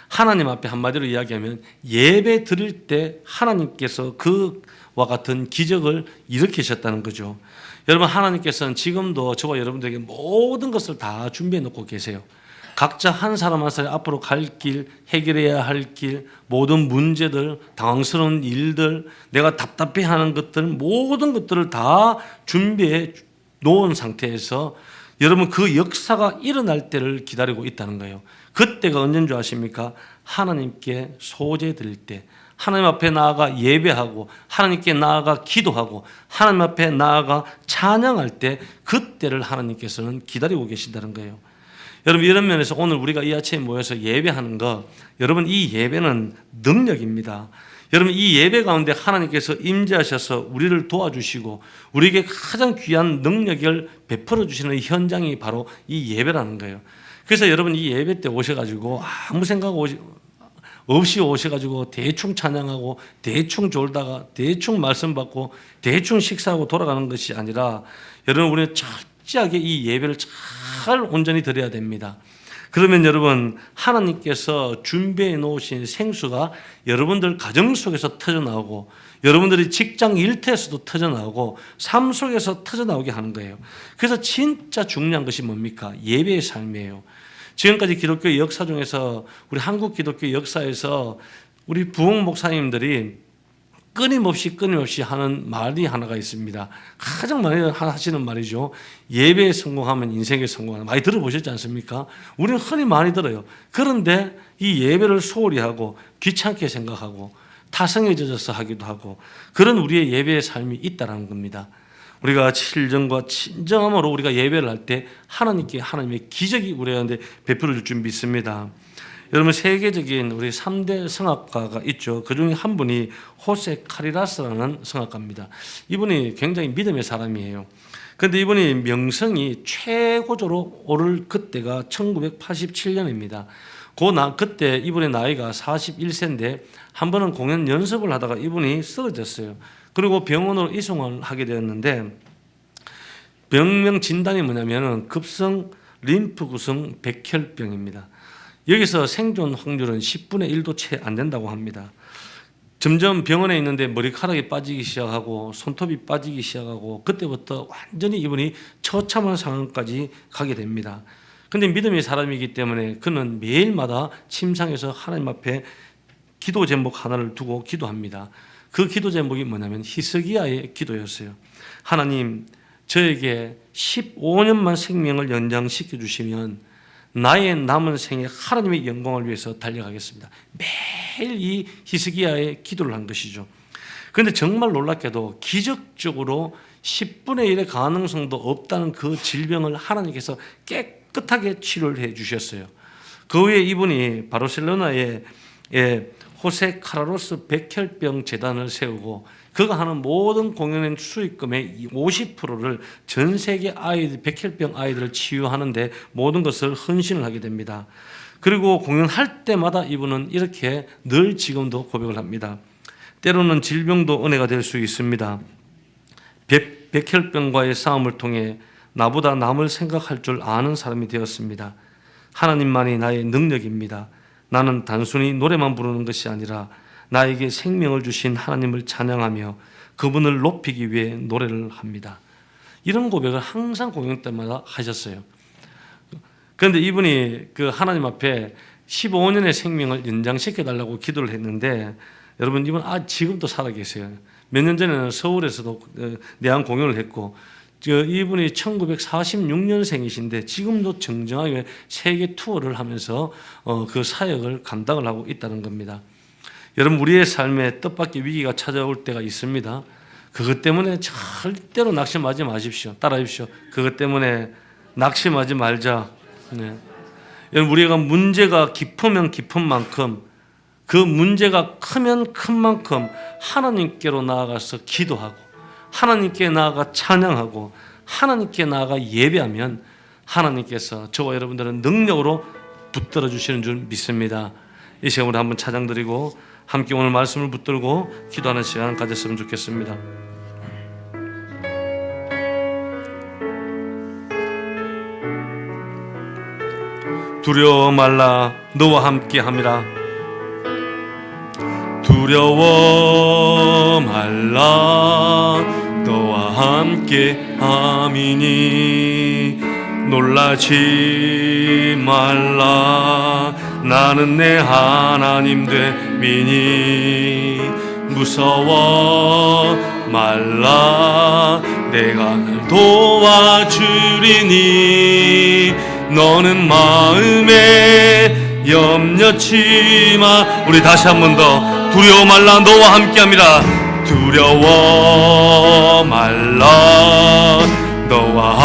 하나님 앞에 한마디로 이야기하면 예배 드릴 때 하나님께서 그와 같은 기적을 일으키셨다는 거죠. 여러분 하나님께서는 지금도 저와 여러분들에게 모든 것을 다 준비해 놓고 계세요. 각자 한 사람 한 사람 앞으로 갈 길, 해결해야 할 길, 모든 문제들, 당황스러운 일들, 내가 답답해하는 것들, 모든 것들을 다 준비해 놓은 상태에서 여러분 그 역사가 일어날 때를 기다리고 있다는 거예요. 그때가 언제인 줄 아십니까? 하나님께 소재 드릴 때, 하나님 앞에 나아가 예배하고 하나님께 나아가 기도하고 하나님 앞에 나아가 찬양할 때, 그때를 하나님께서는 기다리고 계신다는 거예요. 여러분 이런 면에서 오늘 우리가 이 아침에 모여서 예배하는 거, 여러분 이 예배는 능력입니다. 여러분 이 예배 가운데 하나님께서 임재하셔서 우리를 도와주시고 우리에게 가장 귀한 능력을 베풀어 주시는 현장이 바로 이 예배라는 거예요. 그래서 여러분 이 예배 때 오셔가지고 아무 생각 없이 오셔가지고 대충 찬양하고 대충 졸다가 대충 말씀 받고 대충 식사하고 돌아가는 것이 아니라, 여러분 우리는 철저하게 이 예배를 잘 온전히 드려야 됩니다. 그러면 여러분 하나님께서 준비해 놓으신 생수가 여러분들 가정 속에서 터져나오고 여러분들이 직장 일터에서도 터져나오고 삶 속에서 터져나오게 하는 거예요. 그래서 진짜 중요한 것이 뭡니까? 예배의 삶이에요. 지금까지 기독교 역사 중에서, 우리 한국 기독교 역사에서 우리 부흥 목사님들이 끊임없이 하는 말이 하나가 있습니다. 가장 많이 하시는 말이죠. 예배에 성공하면 인생에 성공하는, 많이 들어보셨지 않습니까? 우리는 흔히 많이 들어요. 그런데 이 예배를 소홀히 하고 귀찮게 생각하고 타성에 젖어서 하기도 하고, 그런 우리의 예배의 삶이 있다는 겁니다. 우리가 진정과 진정함으로 우리가 예배를 할 때 하나님의 기적이 우리한테 베풀어 줄 줄 믿습니다. 여러분 세계적인 우리 3대 성악가가 있죠. 그중에 한 분이 호세 카리라스라는 성악가입니다. 이분이 굉장히 믿음의 사람이에요. 그런데 이분이 명성이 최고조로 오를 그때가 1987년입니다. 그때 이분의 나이가 41세인데 한 번은 공연 연습을 하다가 이분이 쓰러졌어요. 그리고 병원으로 이송을 하게 되었는데, 병명 진단이 뭐냐면은 급성 림프구성 백혈병입니다. 여기서 생존 확률은 10분의 1도 채 안 된다고 합니다. 점점 병원에 있는데 머리카락이 빠지기 시작하고 손톱이 빠지기 시작하고, 그때부터 완전히 이분이 처참한 상황까지 가게 됩니다. 그런데 믿음의 사람이기 때문에 그는 매일마다 침상에서 하나님 앞에 기도 제목 하나를 두고 기도합니다. 그 기도 제목이 뭐냐면 히스기야의 기도였어요. 하나님, 저에게 15년만 생명을 연장시켜 주시면 나의 남은 생에 하나님의 영광을 위해서 달려가겠습니다. 매일 이 히스기야의 기도를 한 것이죠. 그런데 정말 놀랍게도 기적적으로 10분의 1의 가능성도 없다는 그 질병을 하나님께서 깨끗하게 치료를 해 주셨어요. 그 후에 이분이 바르셀로나에 호세 카라로스 백혈병 재단을 세우고 그가 하는 모든 공연의 수익금의 50%를 전 세계 아이들, 백혈병 아이들을 치유하는데 모든 것을 헌신을 하게 됩니다. 그리고 공연할 때마다 이분은 이렇게 늘 지금도 고백을 합니다. 때로는 질병도 은혜가 될 수 있습니다. 백혈병과의 싸움을 통해 나보다 남을 생각할 줄 아는 사람이 되었습니다. 하나님만이 나의 능력입니다. 나는 단순히 노래만 부르는 것이 아니라 나에게 생명을 주신 하나님을 찬양하며 그분을 높이기 위해 노래를 합니다. 이런 고백을 항상 공연 때마다 하셨어요. 그런데 이분이 그 하나님 앞에 15년의 생명을 연장시켜 달라고 기도를 했는데, 여러분 이분 지금도 살아 계세요. 몇 년 전에는 서울에서도 내한 공연을 했고, 이분이 1946년생이신데 지금도 정정하게 세계 투어를 하면서 그 사역을 감당을 하고 있다는 겁니다. 여러분 우리의 삶에 뜻밖의 위기가 찾아올 때가 있습니다. 그것 때문에 절대로 낙심하지 마십시오. 따라하십시오. 그것 때문에 낙심하지 말자. 네. 여러분 우리가 문제가 깊으면 깊은 만큼 그 문제가 크면 큰 만큼 하나님께로 나아가서 기도하고 하나님께 나아가 찬양하고 하나님께 나아가 예배하면 하나님께서 저와 여러분들은 능력으로 붙들어 주시는 줄 믿습니다. 이 시간 우리 한번 찬양 드리고 함께 오늘 말씀을 붙들고 기도하는 시간 가졌으면 좋겠습니다. 두려워 말라 너와 함께 함이라. 두려워 말라 너와 함께 함이니 놀라지 말라 나는 내 하나님 됨이니 무서워 말라 내가 널 도와주리니 너는 마음에 염려치 마. 우리 다시 한 번 더 두려워 말라 너와 함께함이라. 두려워 말라 너와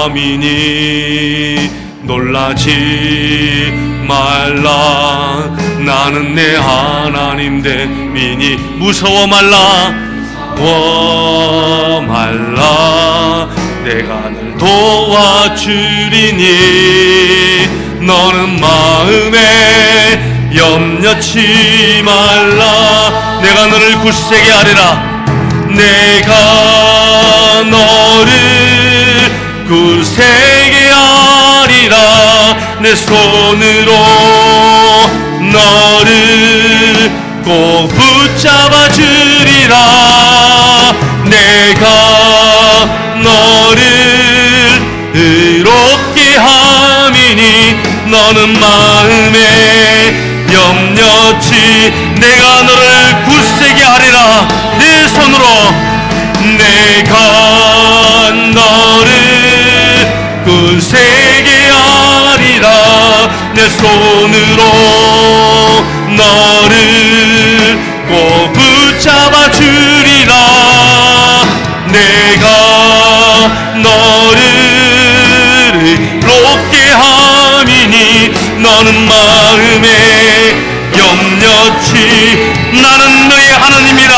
함께함이니 놀라지 말라 나는 내 하나님 됨이니 무서워 말라 내가 널 도와주리니 너는 마음에 염려치 말라. 내가 너를 굳세게 하리라. 내가 너를 굳세게 하리라. 내 손으로 너를 꼭 붙잡아 주리라. 내가 너를 의롭게 함이니 너는 마음에 염려치. 내가 너를 굳세게 하리라. 내 손으로 내가 너를 굳세게 하리라. 내 손으로 너를 꼭 붙잡아 주리라. 내가 너를 의롭게 함이니 너는 마음에 염려치. 나는 너의 하나님이라.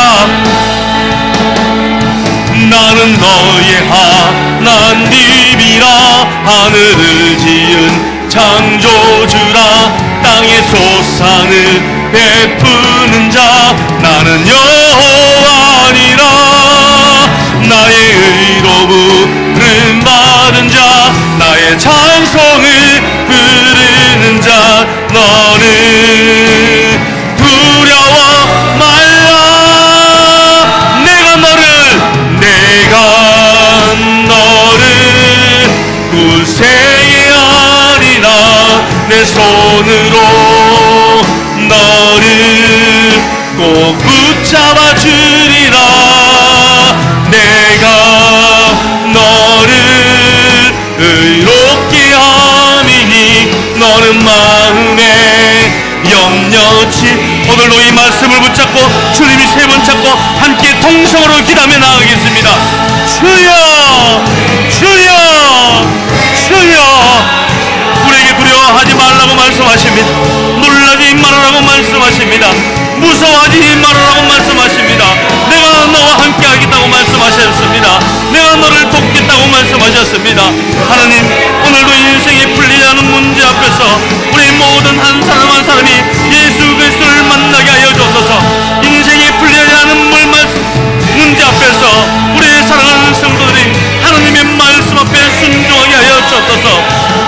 나는 너의 하나님이라. 하늘을 지은 창조주라. 땅의 소산을 베푸는 자. 나는 여호와니라. 나의 의로 부름 받은 자. 나의 찬송을 부르는 자. 너는 두려워 말라. 내가 너를 굳세게 하리라. 내 손으로 너를 꼭 붙잡아 주리라. 내가 너를 의롭게 함이니 너는 마음에 염려치. 오늘도 이 말씀을 붙잡고 주님이 세 번 잡고 함께 통성으로 기도하며 나아가겠습니다. 주여 주여 주여. 우리에게 두려워하지 말라고 말씀하십니다. 놀라지 말으라고 말씀하십니다. 무서워하지 말으라고 말씀하십니다. 내가 너와 함께 하겠다고 말씀하셨습니다. 내가 너를 돕겠다고 말씀하셨습니다. 하나님, 오늘도 인생에 풀리지 않은 문제 앞에서 우리 모든 한 사람 한 사람이 예수 그리스도를 만나게 하여 주옵소서. 인생에 풀리지 않은 문제 앞에서 우리의 사랑하는 성도들이 하나님의 말씀 앞에 순종하게 하여 주옵소서.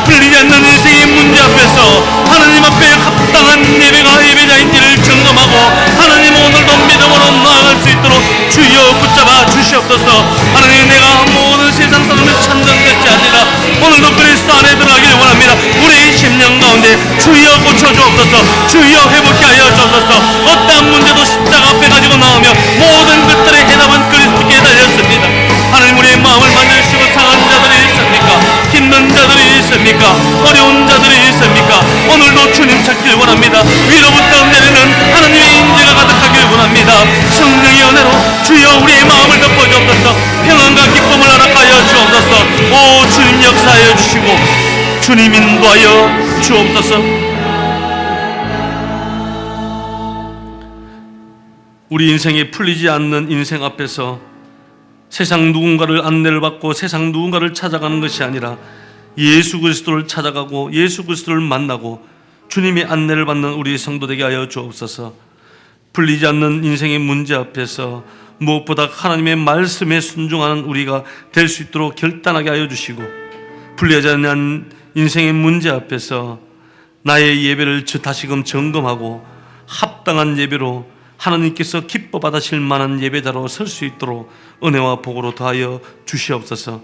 풀리지 않는 인생의 문제 앞에서 하나님 앞에 합당한 예배가 예배자인지를 점검하고 하나님 오늘도 믿음으로 나아갈 수 있도록 주여 붙잡아 주시옵소서. 하나님, 내가 모든 세상 사람을 찬정되지 아니라 오늘도 그리스도 안에 들어가기를 원합니다. 우리의 심령 가운데 주여 고쳐주옵소서. 주여 회복케 하여 주옵소서. 어떠한 문제도 십자가 앞에 가지고 나오며 모든 것들의 해답은 그리스도께 달렸습니다. 하나님, 우리의 마음을 만져주시고 상한 자들이 있습니까? 힘든 자들이 있습니까? 어려운 자들이 있습니까? 오늘도 주님 찾길 원합니다. 위로부터 내리는 하나님의 인재가 가득하길 원합니다. 성령의 은혜로 주여 우리의 마음을 덮어주옵소서. 평안과 기쁨을 허락하여 주옵소서. 오 주님 역사하여 주시고 주님 인도하여 주옵소서. 우리 인생에 풀리지 않는 인생 앞에서 세상 누군가를 안내를 받고 세상 누군가를 찾아가는 것이 아니라 예수 그리스도를 찾아가고 예수 그리스도를 만나고 주님의 안내를 받는 우리 성도 되게 하여 주옵소서. 풀리지 않는 인생의 문제 앞에서 무엇보다 하나님의 말씀에 순종하는 우리가 될 수 있도록 결단하게 하여 주시고, 풀리지 않는 인생의 문제 앞에서 나의 예배를 다시금 점검하고 합당한 예배로 하나님께서 기뻐 받으실 만한 예배자로 설 수 있도록 은혜와 복으로 더하여 주시옵소서.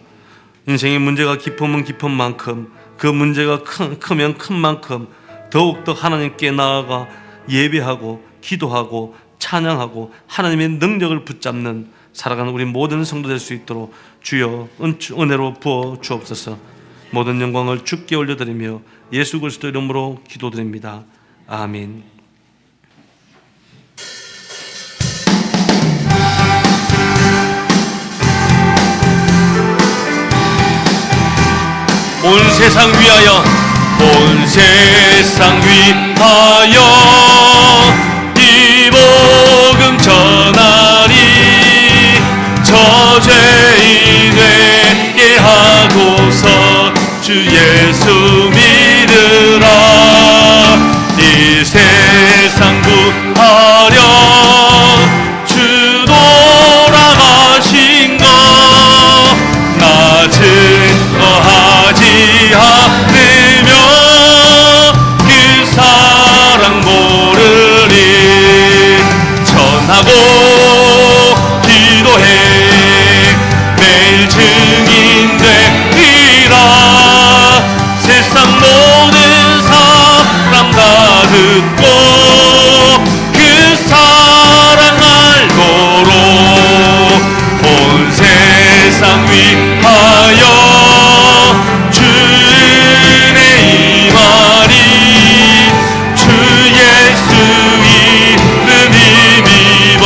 인생의 문제가 깊으면 깊은 만큼, 그 문제가 크면 큰 만큼 더욱더 하나님께 나아가 예배하고 기도하고 찬양하고 하나님의 능력을 붙잡는 살아가는 우리 모든 성도 될 수 있도록 주여 은혜로 부어 주옵소서. 모든 영광을 주께 올려드리며 예수 그리스도 이름으로 기도드립니다. 아멘. 온 세상 위하여, 온 세상 위하여 이 복음 전하리. 저죄인에게 하고서 주 예수 믿으라. 이 세상 구하려 주 돌아가신 것 나 증거하지 않으며 그 사랑 모르리. 전하고 기도해 매일 증인 되리라. 세상 모든 사람 다 듣고 그 사랑 알도록 온 세상 위하여 주 은혜 임하리. 주 예수 이름 힘입어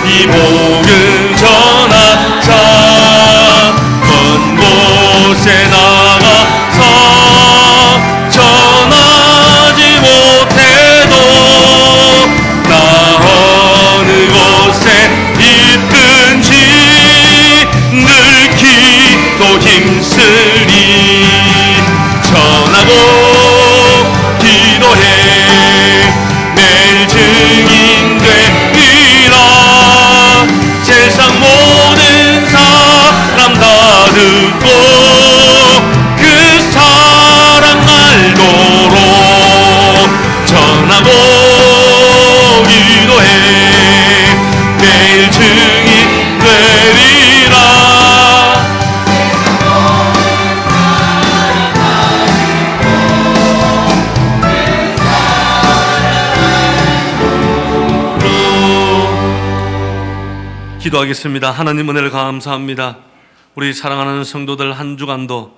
이 복음 전하자. 먼 곳에 나가서 전하지 못해도 나 어느 곳에 있든지 늘 기도 힘쓰리. 전하고 기도해 매일 증인 되리라. 세상 모든 사람 다 듣고 그 사랑 알도록 전하고 기도해 매일 증인 되리라. 기도하겠습니다. 하나님 은혜를 감사합니다. 우리 사랑하는 성도들 한 주간도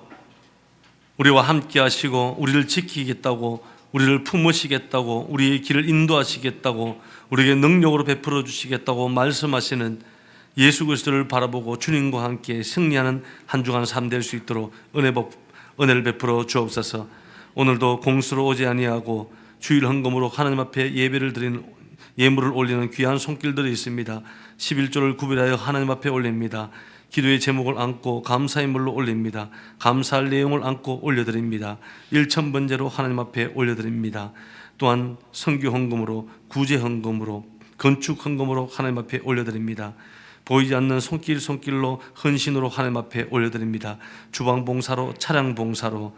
우리와 함께 하시고 우리를 지키겠다고, 우리를 품으시겠다고, 우리의 길을 인도하시겠다고, 우리에게 능력으로 베풀어 주시겠다고 말씀하시는 예수 그리스도를 바라보고 주님과 함께 승리하는 한 주간 삶 될 수 있도록 은혜를 베풀어 주옵소서. 오늘도 공수로 오지 아니하고 주일 헌금으로 하나님 앞에 예배를 드리는 예물을 올리는 귀한 손길들이 있습니다. 11조를 구별하여 하나님 앞에 올립니다. 기도의 제목을 안고 감사의 물로 올립니다. 감사할 내용을 안고 올려드립니다. 1,000번제로 하나님 앞에 올려드립니다. 또한 선교 헌금으로, 구제 헌금으로, 건축 헌금으로 하나님 앞에 올려드립니다. 보이지 않는 손길로 헌신으로 하나님 앞에 올려드립니다. 주방 봉사로, 차량 봉사로,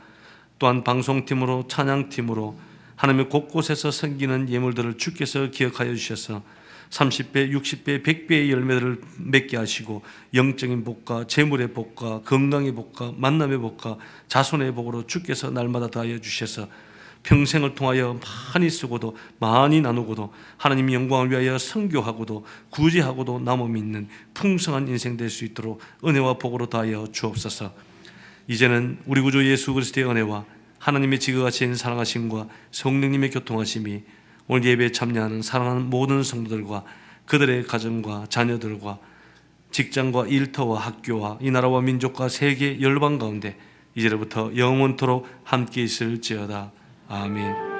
또한 방송팀으로, 찬양팀으로 하나님의 곳곳에서 섬기는 예물들을 주께서 기억하여 주셔서 30배, 60배, 100배의 열매들을 맺게 하시고 영적인 복과 재물의 복과 건강의 복과 만남의 복과 자손의 복으로 주께서 날마다 더하여 주셔서 평생을 통하여 많이 쓰고도 많이 나누고도 하나님 영광을 위하여 선교하고도 구제하고도 남음 있는 풍성한 인생 될 수 있도록 은혜와 복으로 더하여 주옵소서. 이제는 우리 구주 예수 그리스도의 은혜와 하나님의 지극하신 사랑하심과 성령님의 교통하심이 오늘 예배에 참여하는 사랑하는 모든 성도들과 그들의 가정과 자녀들과 직장과 일터와 학교와 이 나라와 민족과 세계 열방 가운데 이제부터 영원토록 함께 있을지어다. 아멘.